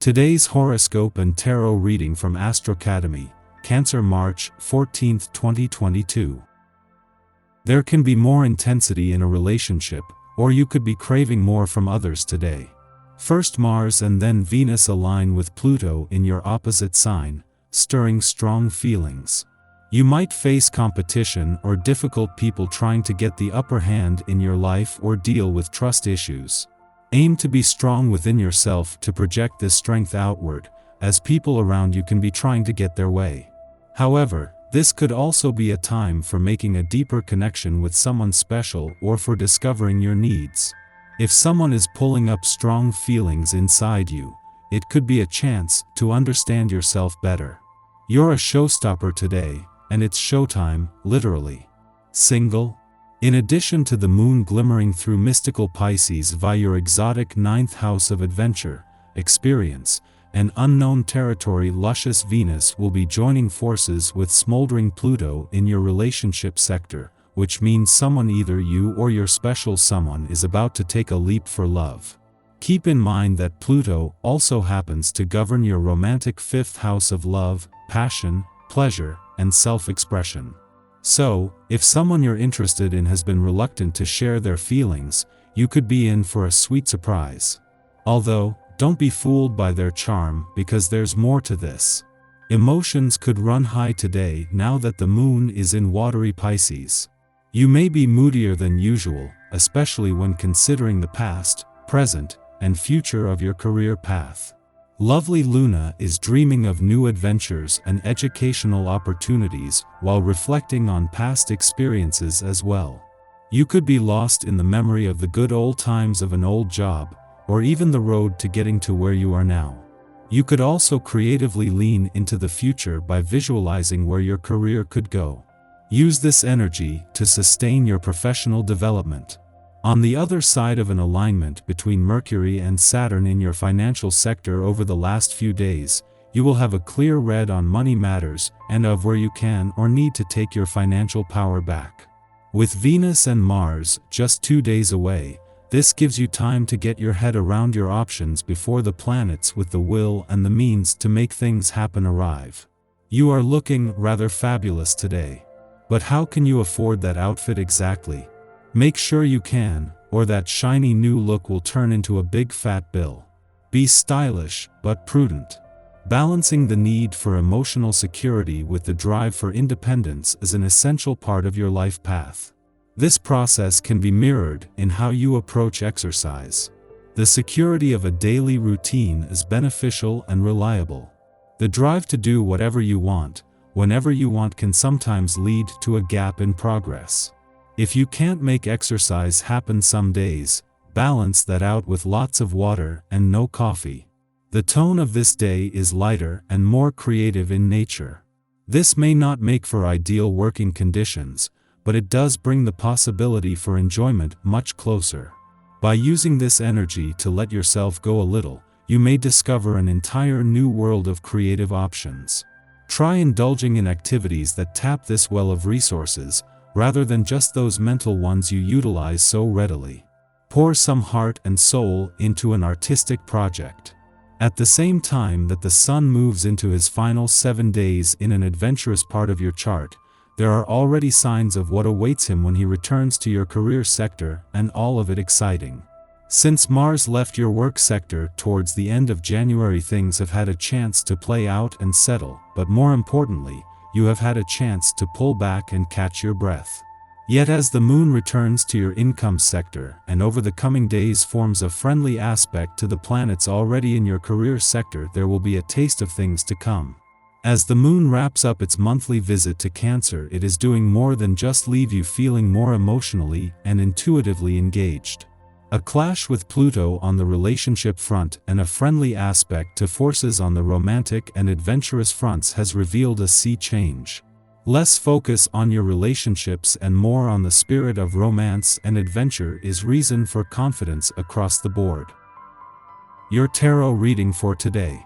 Today's horoscope and tarot reading from Astrocademy, Cancer, March 14, 2022. There can be more intensity in a relationship, or you could be craving more from others today. First Mars and then Venus align with Pluto in your opposite sign, stirring strong feelings. You might face competition or difficult people trying to get the upper hand in your life or deal with trust issues. Aim to be strong within yourself to project this strength outward, as people around you can be trying to get their way. However, this could also be a time for making a deeper connection with someone special or for discovering your needs. If someone is pulling up strong feelings inside you, it could be a chance to understand yourself better. You're a showstopper today, and it's showtime, literally. Single? In addition to the moon glimmering through mystical Pisces via your exotic 9th house of adventure, experience, and unknown territory, luscious Venus will be joining forces with smoldering Pluto in your relationship sector, which means someone, either you or your special someone, is about to take a leap for love. Keep in mind that Pluto also happens to govern your romantic 5th house of love, passion, pleasure, and self-expression. So, if someone you're interested in has been reluctant to share their feelings, you could be in for a sweet surprise. Although, don't be fooled by their charm, because there's more to this. Emotions could run high today now that the moon is in watery Pisces. You may be moodier than usual, especially when considering the past, present, and future of your career path. Lovely Luna is dreaming of new adventures and educational opportunities while reflecting on past experiences as well. You could be lost in the memory of the good old times of an old job, or even the road to getting to where you are now. You could also creatively lean into the future by visualizing where your career could go. Use this energy to sustain your professional development. On the other side of an alignment between Mercury and Saturn in your financial sector over the last few days, you will have a clear read on money matters and of where you can or need to take your financial power back. With Venus and Mars just 2 days away, this gives you time to get your head around your options before the planets with the will and the means to make things happen arrive. You are looking rather fabulous today. But how can you afford that outfit exactly? Make sure you can, or that shiny new look will turn into a big fat bill. Be stylish, but prudent. Balancing the need for emotional security with the drive for independence is an essential part of your life path. This process can be mirrored in how you approach exercise. The security of a daily routine is beneficial and reliable. The drive to do whatever you want, whenever you want, can sometimes lead to a gap in progress. If you can't make exercise happen some days, balance that out with lots of water and no coffee. The tone of this day is lighter and more creative in nature. This may not make for ideal working conditions, but it does bring the possibility for enjoyment much closer. By using this energy to let yourself go a little, you may discover an entire new world of creative options. Try indulging in activities that tap this well of resources, rather than just those mental ones you utilize so readily. Pour some heart and soul into an artistic project. At the same time that the Sun moves into his final 7 days in an adventurous part of your chart, there are already signs of what awaits him when he returns to your career sector, and all of it exciting. Since Mars left your work sector towards the end of January, things have had a chance to play out and settle, but more importantly, you have had a chance to pull back and catch your breath. Yet as the moon returns to your income sector and over the coming days forms a friendly aspect to the planets already in your career sector, there will be a taste of things to come. As the moon wraps up its monthly visit to Cancer, it is doing more than just leave you feeling more emotionally and intuitively engaged. A clash with Pluto on the relationship front and a friendly aspect to forces on the romantic and adventurous fronts has revealed a sea change. Less focus on your relationships and more on the spirit of romance and adventure is reason for confidence across the board. Your tarot reading for today.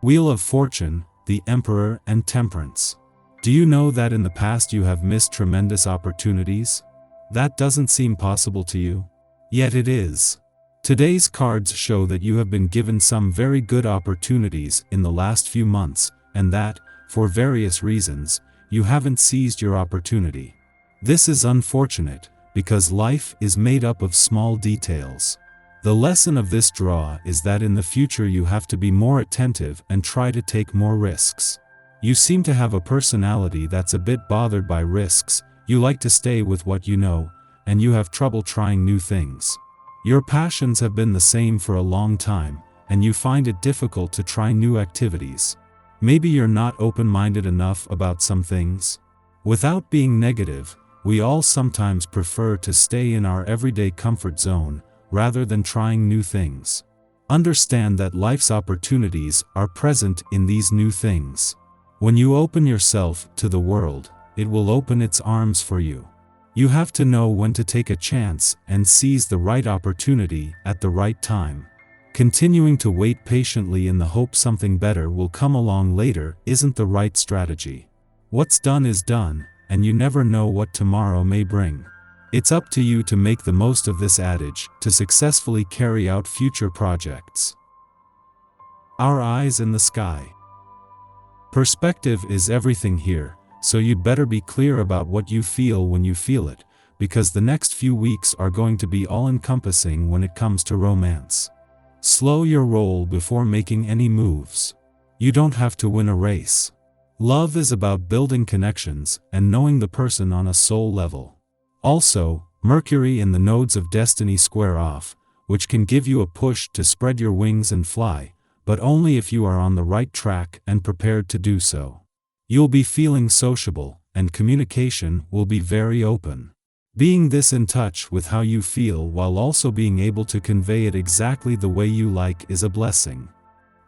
Wheel of Fortune, the Emperor, and Temperance. Do you know that in the past you have missed tremendous opportunities? That doesn't seem possible to you? Yet it is. Today's cards show that you have been given some very good opportunities in the last few months, and that, for various reasons, you haven't seized your opportunity. This is unfortunate, because life is made up of small details. The lesson of this draw is that in the future you have to be more attentive and try to take more risks. You seem to have a personality that's a bit bothered by risks, you like to stay with what you know, and you have trouble trying new things. Your passions have been the same for a long time, and you find it difficult to try new activities. Maybe you're not open-minded enough about some things. Without being negative, we all sometimes prefer to stay in our everyday comfort zone, rather than trying new things. Understand that life's opportunities are present in these new things. When you open yourself to the world, it will open its arms for you. You have to know when to take a chance and seize the right opportunity at the right time. Continuing to wait patiently in the hope something better will come along later isn't the right strategy. What's done is done, and you never know what tomorrow may bring. It's up to you to make the most of this adage to successfully carry out future projects. Our eyes in the sky. Perspective is everything here, so you'd better be clear about what you feel when you feel it, because the next few weeks are going to be all-encompassing when it comes to romance. Slow your roll before making any moves. You don't have to win a race. Love is about building connections and knowing the person on a soul level. Also, Mercury and the nodes of destiny square off, which can give you a push to spread your wings and fly, but only if you are on the right track and prepared to do so. You'll be feeling sociable, and communication will be very open. Being this in touch with how you feel while also being able to convey it exactly the way you like is a blessing.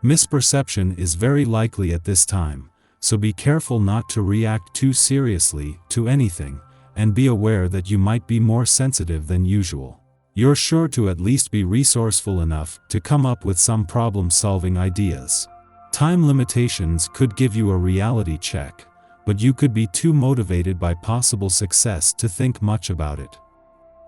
Misperception is very likely at this time, so be careful not to react too seriously to anything, and be aware that you might be more sensitive than usual. You're sure to at least be resourceful enough to come up with some problem-solving ideas. Time limitations could give you a reality check, but you could be too motivated by possible success to think much about it.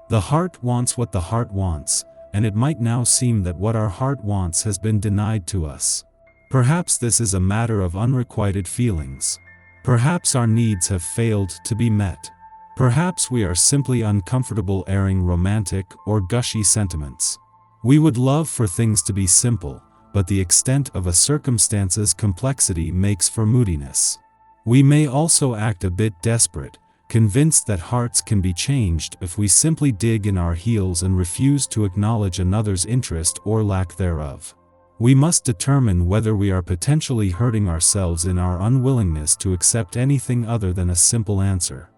The heart wants what the heart wants, and it might now seem that what our heart wants has been denied to us. Perhaps this is a matter of unrequited feelings. Perhaps our needs have failed to be met. Perhaps we are simply uncomfortable airing romantic or gushy sentiments. We would love for things to be simple, but the extent of a circumstance's complexity makes for moodiness. We may also act a bit desperate, convinced that hearts can be changed if we simply dig in our heels and refuse to acknowledge another's interest or lack thereof. We must determine whether we are potentially hurting ourselves in our unwillingness to accept anything other than a simple answer.